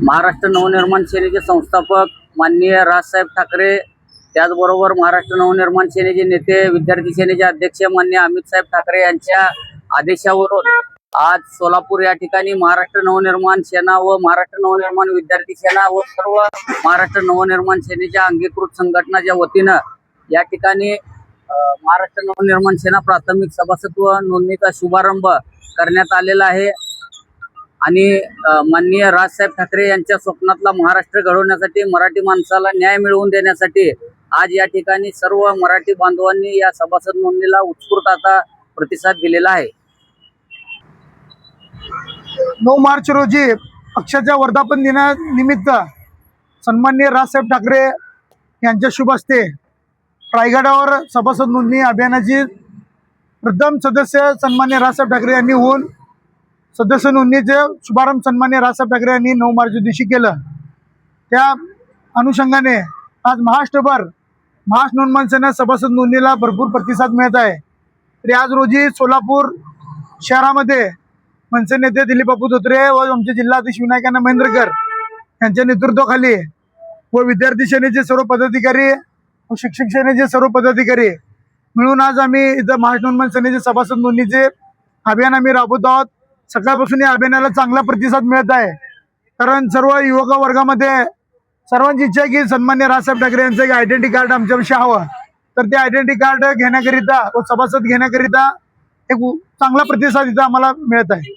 महाराष्ट्र नवनिर्माण सेनेचे संस्थापक माननीय राजसाहेब ठाकरे, त्याचबरोबर महाराष्ट्र नवनिर्माण सेनेचे नेते, विद्यार्थी सेनेचे अध्यक्ष माननीय अमित साहेब ठाकरे यांच्या आदेशावरून आज सोलापूर या ठिकाणी महाराष्ट्र नवनिर्माण सेना व महाराष्ट्र नवनिर्माण विद्यार्थी सेना व सर्व महाराष्ट्र नवनिर्माण सेनेच्या अंगीकृत संघटनाच्या वतीनं या ठिकाणी महाराष्ट्र नवनिर्माण सेना प्राथमिक सभासत्व नोंदणीचा शुभारंभ करण्यात आलेला आहे। आणि माननीय राजसाहेब ठाकरे यांच्या स्वप्नातला महाराष्ट्र घडवण्यासाठी, मराठी माणसाला न्याय मिळवून देण्यासाठी आज या ठिकाणी सर्व मराठी बांधवांनी या सभासद नोंदणीला उत्स्फूर्त आता प्रतिसाद दिलेला आहे। 9 मार्च रोजी पक्षाच्या वर्धापन दिनानिमित्त सन्माननीय राजसाहेब ठाकरे यांच्या शुभ हस्ते रायगडावर सभासद नोंदणी अभियानाची प्रथम सदस्य सन्माननीय राजसाहेब ठाकरे यांनी होऊन सदस्य नोंदणीचे शुभारंभ सन्माननीय राजसाहेब ठाकरे यांनी 9 मार्च दिवशी केलं। त्या अनुषंगाने आज महाराष्ट्रभर महाराष्ट्र नवनिर्माण सेना सभासद नोंदणीला भरपूर प्रतिसाद मिळत आहे। तरी आज रोजी सोलापूर शहरामध्ये मनसे नेते दिलीप बापू धोत्रे व आमचे जिल्हाध्यक्ष विनायकांना महेंद्रकर यांच्या नेतृत्वाखाली व विद्यार्थी सेनेचे सर्व पदाधिकारी व शिक्षक सेनेचे सर्व पदाधिकारी मिळून आज आम्ही इथं महाराष्ट्र नवनिर्माण सेनेचे सभासद नोंदणीचे अभियान आम्ही राबवत आहोत। सकाळपासून या अभियानाला चांगला प्रतिसाद मिळत आहे, कारण सर्व युवक वर्गामध्ये सर्वांची इच्छा आहे की सन्मान्य राजसाहेब ठाकरे यांचं एक आयडेंटिटी कार्ड आमच्यापाशी हवं। तर ते आयडेंटिटी कार्ड घेण्याकरिता व सभासद घेण्याकरिता एक चांगला प्रतिसाद इथं आम्हाला मिळत आहे।